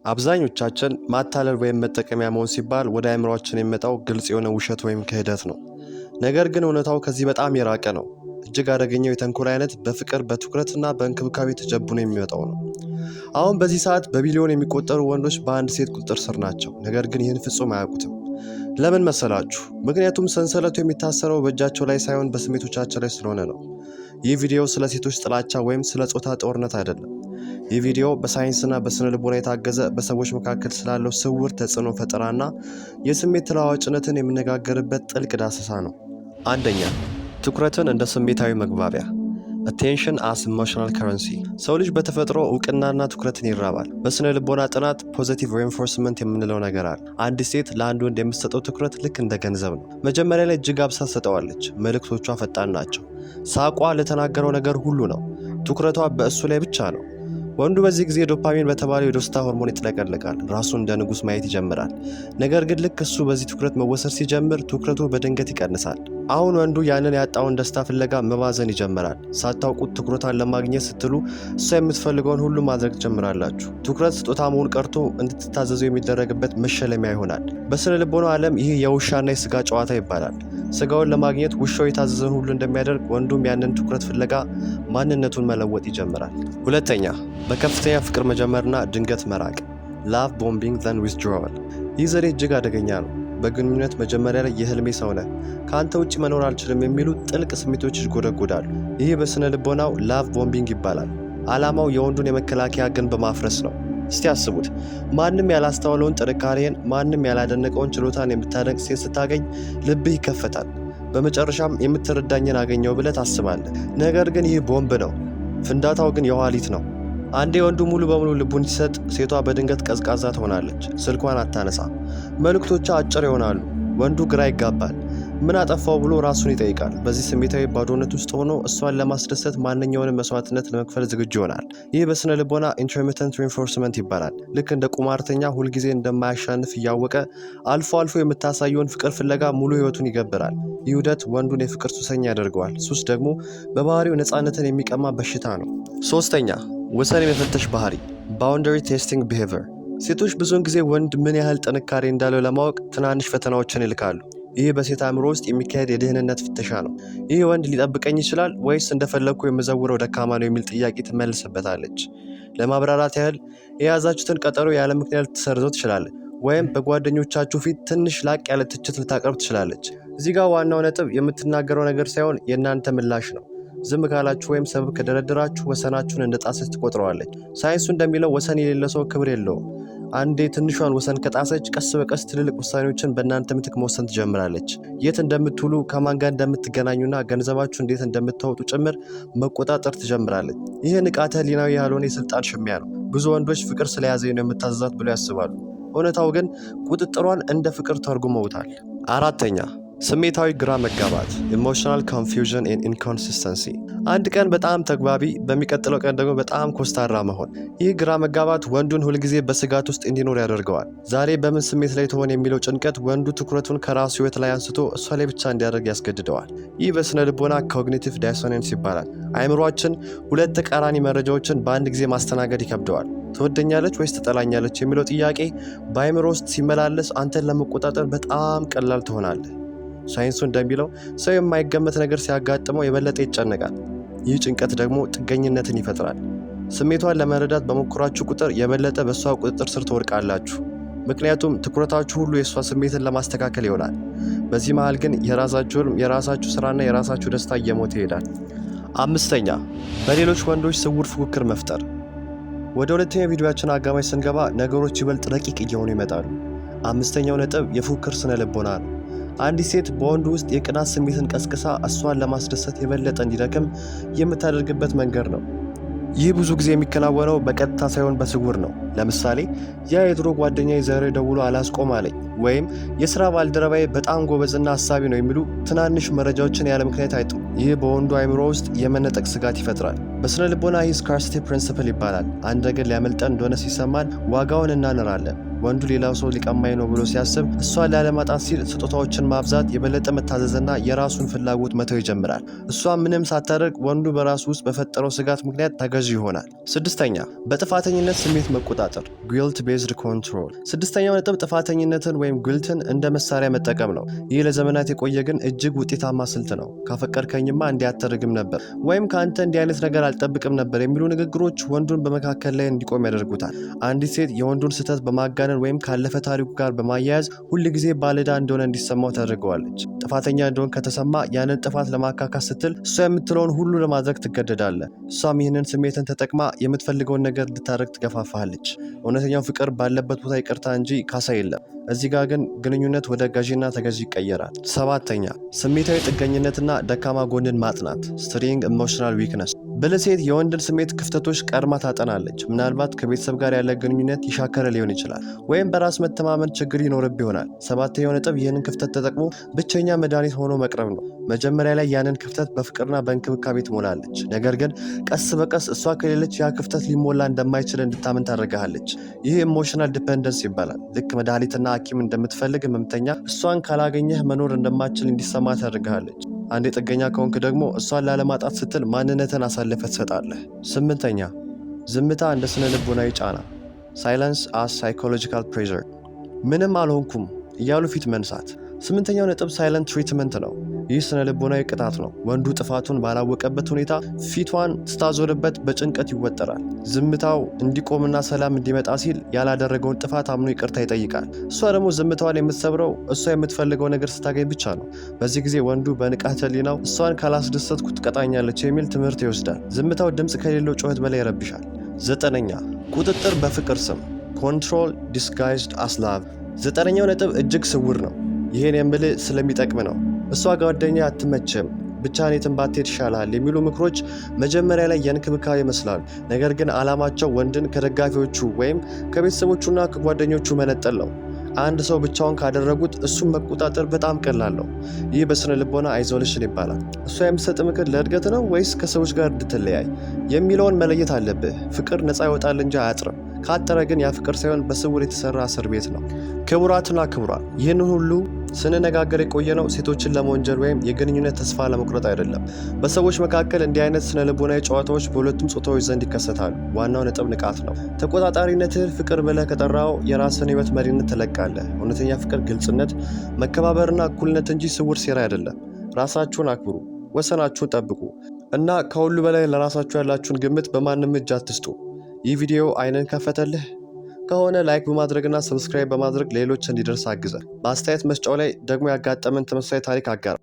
አብዛኞቻችን ማታለል ወይም መጠቀሚያ መሆን ሲባል ወደ አእምሯችን የሚመጣው ግልጽ የሆነ ውሸት ወይም ክህደት ነው። ነገር ግን እውነታው ከዚህ በጣም የራቀ ነው። እጅግ አደገኛው የተንኮል አይነት በፍቅር በትኩረትና በእንክብካቤ ተጀብኖ የሚመጣው ነው። አሁን በዚህ ሰዓት በቢሊዮን የሚቆጠሩ ወንዶች በአንድ ሴት ቁጥጥር ስር ናቸው። ነገር ግን ይህን ፍጹም አያውቁትም። ለምን መሰላችሁ? ምክንያቱም ሰንሰለቱ የሚታሰረው በእጃቸው ላይ ሳይሆን በስሜቶቻቸው ላይ ስለሆነ ነው። ይህ ቪዲዮ ስለ ሴቶች ጥላቻ ወይም ስለ ጾታ ጦርነት አይደለም። ይህ ቪዲዮ በሳይንስና በስነ ልቦና የታገዘ በሰዎች መካከል ስላለው ስውር ተጽዕኖ ፈጠራና የስሜት ተለዋዋጭነትን የሚነጋገርበት ጥልቅ ዳሰሳ ነው። አንደኛ፣ ትኩረትን እንደ ስሜታዊ መግባቢያ attention as emotional currency። ሰው ልጅ በተፈጥሮ እውቅናና ትኩረትን ይራባል። በስነ ልቦና ጥናት positive reinforcement የምንለው ነገር አለ። አንዲት ሴት ለአንድ ወንድ የምትሰጠው ትኩረት ልክ እንደ ገንዘብ ነው። መጀመሪያ ላይ እጅግ አብሳ ትሰጠዋለች። መልእክቶቿ ፈጣን ናቸው። ሳቋ ለተናገረው ነገር ሁሉ ነው። ትኩረቷ በእሱ ላይ ብቻ ነው። ወንዱ በዚህ ጊዜ ዶፓሚን በተባለው የደስታ ሆርሞን ይጥለቀለቃል። ራሱን እንደ ንጉስ ማየት ይጀምራል። ነገር ግን ልክ እሱ በዚህ ትኩረት መወሰድ ሲጀምር ትኩረቱ በድንገት ይቀንሳል። አሁን ወንዱ ያንን ያጣውን ደስታ ፍለጋ መባዘን ይጀምራል። ሳታውቁት ትኩረቷን ለማግኘት ስትሉ እሷ የምትፈልገውን ሁሉ ማድረግ ትጀምራላችሁ። ትኩረት ስጦታ መሆን ቀርቶ እንድትታዘዙ የሚደረግበት መሸለሚያ ይሆናል። በስነ ልቦና ዓለም ይህ የውሻና የስጋ ጨዋታ ይባላል። ስጋውን ለማግኘት ውሻው የታዘዘውን ሁሉ እንደሚያደርግ ወንዱም ያንን ትኩረት ፍለጋ ማንነቱን መለወጥ ይጀምራል። ሁለተኛ፣ በከፍተኛ ፍቅር መጀመርና ድንገት መራቅ love bombing then withdrawal። ይህ ዘዴ እጅግ አደገኛ ነው። በግንኙነት መጀመሪያ ላይ የህልሜ ሰው ነህ፣ ከአንተ ውጭ መኖር አልችልም የሚሉ ጥልቅ ስሜቶች ይጎደጎዳሉ። ይህ በስነ ልቦናው ላቭ ቦምቢንግ ይባላል። ዓላማው የወንዱን የመከላከያ ግንብ በማፍረስ ነው። እስቲ አስቡት፣ ማንም ያላስተዋለውን ጥንካሬን፣ ማንም ያላደነቀውን ችሎታን የምታደንቅ ሴት ስታገኝ ልብህ ይከፈታል። በመጨረሻም የምትረዳኝን አገኘው ብለህ ታስባለህ። ነገር ግን ይህ ቦምብ ነው። ፍንዳታው ግን የኋሊት ነው። አንዴ ወንዱ ሙሉ በሙሉ ልቡን ሲሰጥ፣ ሴቷ በድንገት ቀዝቃዛ ትሆናለች። ስልኳን አታነሳ። መልእክቶቿ አጭር ይሆናሉ። ወንዱ ግራ ይጋባል። ምን አጠፋው ብሎ ራሱን ይጠይቃል። በዚህ ስሜታዊ ባዶነት ውስጥ ሆኖ እሷን ለማስደሰት ማንኛውንም መስዋዕትነት ለመክፈል ዝግጁ ይሆናል። ይህ በስነ ልቦና intermittent reinforcement ይባላል። ልክ እንደ ቁማርተኛ ሁልጊዜ እንደማያሻንፍ እያወቀ አልፎ አልፎ የምታሳየውን ፍቅር ፍለጋ ሙሉ ህይወቱን ይገብራል። ይህ ዑደት ወንዱን የፍቅር ሱሰኛ ያደርገዋል። ሱስ ደግሞ በባህሪው ነፃነትን የሚቀማ በሽታ ነው። ሶስተኛ፣ ወሰን የመፈተሽ ባህሪ boundary testing behavior። ሴቶች ብዙውን ጊዜ ወንድ ምን ያህል ጥንካሬ እንዳለው ለማወቅ ትናንሽ ፈተናዎችን ይልካሉ። ይህ በሴት አእምሮ ውስጥ የሚካሄድ የደህንነት ፍተሻ ነው። ይህ ወንድ ሊጠብቀኝ ይችላል ወይስ እንደፈለግኩ የምዘውረው ደካማ ነው የሚል ጥያቄ ትመልስበታለች። ለማብራራት ያህል የያዛችሁትን ቀጠሮ ያለ ምክንያት ልትሰርዘው ትችላለች፣ ወይም በጓደኞቻችሁ ፊት ትንሽ ላቅ ያለ ትችት ልታቀርብ ትችላለች። እዚህ ጋር ዋናው ነጥብ የምትናገረው ነገር ሳይሆን የእናንተ ምላሽ ነው። ዝም ካላችሁ ወይም ሰበብ ከደረደራችሁ ወሰናችሁን እንደ ጣሰች ትቆጥረዋለች። ሳይንሱ እንደሚለው ወሰን የሌለ ሰው ክብር የለውም። አንዴ ትንሿን ወሰን ከጣሰች ቀስ በቀስ ትልልቅ ውሳኔዎችን በእናንተ ምትክ መወሰን ትጀምራለች። የት እንደምትውሉ፣ ከማን ጋር እንደምትገናኙና ገንዘባችሁ እንዴት እንደምታወጡ ጭምር መቆጣጠር ትጀምራለች። ይህ ንቃተ ህሊናዊ ያልሆነ የስልጣን ሽሚያ ነው። ብዙ ወንዶች ፍቅር ስለያዘኝ ነው የምታዘዛት ብለው ያስባሉ። እውነታው ግን ቁጥጥሯን እንደ ፍቅር ተርጉመውታል። አራተኛ፣ ስሜታዊ ግራ መጋባት emotional confusion and inconsistency። አንድ ቀን በጣም ተግባቢ፣ በሚቀጥለው ቀን ደግሞ በጣም ኮስታራ መሆን። ይህ ግራ መጋባት ወንዱን ሁልጊዜ በስጋት ውስጥ እንዲኖር ያደርገዋል። ዛሬ በምን ስሜት ላይ ትሆን የሚለው ጭንቀት ወንዱ ትኩረቱን ከራሱ ህይወት ላይ አንስቶ እሷ ላይ ብቻ እንዲያደርግ ያስገድደዋል። ይህ በስነ ልቦና cognitive dissonance ይባላል። አእምሯችን ሁለት ተቃራኒ መረጃዎችን በአንድ ጊዜ ማስተናገድ ይከብደዋል። ትወደኛለች ወይስ ትጠላኛለች የሚለው ጥያቄ በአእምሮ ውስጥ ሲመላለስ አንተን ለመቆጣጠር በጣም ቀላል ትሆናለህ። ሳይንሱ እንደሚለው ሰው የማይገመት ነገር ሲያጋጥመው የበለጠ ይጨነቃል። ይህ ጭንቀት ደግሞ ጥገኝነትን ይፈጥራል። ስሜቷን ለመረዳት በሞከራችሁ ቁጥር የበለጠ በእሷ ቁጥጥር ስር ትወድቃላችሁ። ምክንያቱም ትኩረታችሁ ሁሉ የእሷ ስሜትን ለማስተካከል ይሆናል። በዚህ መሃል ግን የራሳችሁ ስራና የራሳችሁ ደስታ እየሞተ ይሄዳል። አምስተኛ፣ በሌሎች ወንዶች ስውር ፉክክር መፍጠር። ወደ ሁለተኛ ቪዲዮአችን አጋማሽ ስንገባ ነገሮች ይበልጥ ረቂቅ እየሆኑ ይመጣሉ። አምስተኛው ነጥብ የፉክክር ስነ ልቦና ነው። አንዲት ሴት በወንዱ ውስጥ የቅናት ስሜትን ቀስቅሳ እሷን ለማስደሰት የበለጠ እንዲደክም የምታደርግበት መንገድ ነው። ይህ ብዙ ጊዜ የሚከናወነው በቀጥታ ሳይሆን በስውር ነው። ለምሳሌ ያ የድሮ ጓደኛዬ ዛሬ ደውሎ አላስቆም አለኝ፣ ወይም የሥራ ባልደረባዬ በጣም ጎበዝና ሀሳቢ ነው የሚሉ ትናንሽ መረጃዎችን ያለ ምክንያት አይጡ። ይህ በወንዱ አእምሮ ውስጥ የመነጠቅ ስጋት ይፈጥራል። በስነ ልቦና ይህ ስካርሲቲ ፕሪንሲፕል ይባላል። አንድ ነገር ሊያመልጠን እንደሆነ ሲሰማን ዋጋውን እናንራለን። ወንዱ ሌላው ሰው ሊቀማኝ ነው ብሎ ሲያስብ እሷን ላለማጣት ሲል ስጦታዎችን ማብዛት፣ የበለጠ መታዘዝና የራሱን ፍላጎት መተው ይጀምራል። እሷ ምንም ሳታደርግ ወንዱ በራሱ ውስጥ በፈጠረው ስጋት ምክንያት ተገዢ ይሆናል። ስድስተኛ በጥፋተኝነት ስሜት መቆጣጠር guilt based control። ስድስተኛው ነጥብ ጥፋተኝነትን ወይም ጉልትን እንደ መሳሪያ መጠቀም ነው። ይህ ለዘመናት የቆየ ግን እጅግ ውጤታማ ስልት ነው። ካፈቀርከኝማ እንዲያተርግም ነበር ወይም ከአንተ እንዲህ አይነት ነገር አልጠብቅም ነበር የሚሉ ንግግሮች ወንዱን በመካከል ላይ እንዲቆም ያደርጉታል። አንዲት ሴት የወንዱን ስህተት በማጋነን ወይም ካለፈ ታሪኩ ጋር በማያያዝ ሁል ጊዜ ባለዕዳ እንደሆነ እንዲሰማው ታደርገዋለች። ጥፋተኛ እንደሆን ከተሰማ ያንን ጥፋት ለማካካስ ስትል እሷ የምትለውን ሁሉ ለማድረግ ትገደዳለህ። እሷም ይህንን ስሜትን ተጠቅማ የምትፈልገውን ነገር እንድታደርግ ትገፋፋለች። እውነተኛው ፍቅር ባለበት ቦታ ይቅርታ እንጂ ካሳ የለም። እዚህ ጋር ግን ግንኙነት ወደ ገዢና ተገዢ ይቀየራል። ሰባተኛ ስሜታዊ ጥገኝነትና ደካማ ጎንን ማጥናት ስትሪንግ ኢሞሽናል ዊክነስ። ብልህ ሴት የወንድን ስሜት ክፍተቶች ቀድማ ታጠናለች። ምናልባት ከቤተሰብ ጋር ያለ ግንኙነት ይሻከረ ሊሆን ይችላል ወይም በራስ መተማመን ችግር ይኖርብ ይሆናል። ሰባተኛው ነጥብ ይህንን ክፍተት ተጠቅሞ ብቸኛ መድኃኒት ሆኖ መቅረብ ነው። መጀመሪያ ላይ ያንን ክፍተት በፍቅርና በእንክብካቤ ትሞላለች። ነገር ግን ቀስ በቀስ እሷ ከሌለች ያ ክፍተት ሊሞላ እንደማይችል እንድታምን ታደርግሃለች። ይህ ኢሞሽናል ዲፔንደንስ ይባላል። ልክ መድኃኒትና ሐኪም እንደምትፈልግ ህመምተኛ እሷን ካላገኘህ መኖር እንደማትችል እንዲሰማ ታደርግሃለች። አንድ ጥገኛ ከሆንክ ደግሞ እሷን ላለማጣት ስትል ማንነትን አሳልፈህ ትሰጣለህ። ስምንተኛ ዝምታ እንደ ስነ ልቦናዊ ጫና ሳይለንስ አስ ሳይኮሎጂካል ፕሬዠር። ምንም አልሆንኩም እያሉ ፊት መንሳት። ስምንተኛው ነጥብ ሳይለንት ትሪትመንት ነው። ይህ ስነ ልቦናዊ ቅጣት ነው። ወንዱ ጥፋቱን ባላወቀበት ሁኔታ ፊቷን ስታዞርበት በጭንቀት ይወጠራል። ዝምታው እንዲቆምና ሰላም እንዲመጣ ሲል ያላደረገውን ጥፋት አምኖ ይቅርታ ይጠይቃል። እሷ ደግሞ ዝምታዋን የምትሰብረው እሷ የምትፈልገው ነገር ስታገኝ ብቻ ነው። በዚህ ጊዜ ወንዱ በንቃተ ህሊናው እሷን ካላስደሰትኩ ትቀጣኛለች የሚል ትምህርት ይወስዳል። ዝምታው ድምፅ ከሌለው ጩኸት በላይ ይረብሻል። ዘጠነኛ ቁጥጥር በፍቅር ስም ኮንትሮል ዲስጋይዝድ አስ ላቭ። ዘጠነኛው ነጥብ እጅግ ስውር ነው። ይሄን የምልህ ስለሚጠቅም ነው። እሷ ጓደኛ አትመችም፣ ብቻህን የትም ባትሄድ ይሻልሃል የሚሉ ምክሮች መጀመሪያ ላይ የእንክብካቤ ይመስላሉ። ነገር ግን ዓላማቸው ወንድን ከደጋፊዎቹ ወይም ከቤተሰቦቹና ከጓደኞቹ መነጠል ነው። አንድ ሰው ብቻውን ካደረጉት እሱን መቆጣጠር በጣም ቀላል ነው። ይህ በስነ ልቦና አይዞሌሽን ይባላል። እሷ የምትሰጥ ምክር ለእድገት ነው ወይስ ከሰዎች ጋር እንድትለያይ የሚለውን መለየት አለብህ። ፍቅር ነፃ ይወጣል እንጂ አያጥርም። ካጠረ ግን ያ ፍቅር ሳይሆን በስውር የተሰራ እስር ቤት ነው። ክቡራትና ክቡራን ይህን ሁሉ ስንነጋገር የቆየነው ሴቶችን ለመወንጀል ወይም የግንኙነት ተስፋ ለመቁረጥ አይደለም። በሰዎች መካከል እንዲህ አይነት ስነ ልቦናዊ ጨዋታዎች በሁለቱም ጾታዎች ዘንድ ይከሰታሉ። ዋናው ነጥብ ንቃት ነው። ተቆጣጣሪነትህ ፍቅር ብለህ ከጠራው የራስን ህይወት መሪነት ትለቃለህ። እውነተኛ ፍቅር ግልጽነት፣ መከባበርና እኩልነት እንጂ ስውር ሴራ አይደለም። ራሳችሁን አክብሩ፣ ወሰናችሁን ጠብቁ እና ከሁሉ በላይ ለራሳችሁ ያላችሁን ግምት በማንም እጅ አትስጡ። ይህ ቪዲዮ አይንን ከፈተልህ ከሆነ ላይክ በማድረግና ሰብስክራይብ በማድረግ ሌሎች እንዲደርስ አግዘ። በአስተያየት መስጫው ላይ ደግሞ ያጋጠመን ተመሳሳይ ታሪክ አጋራ።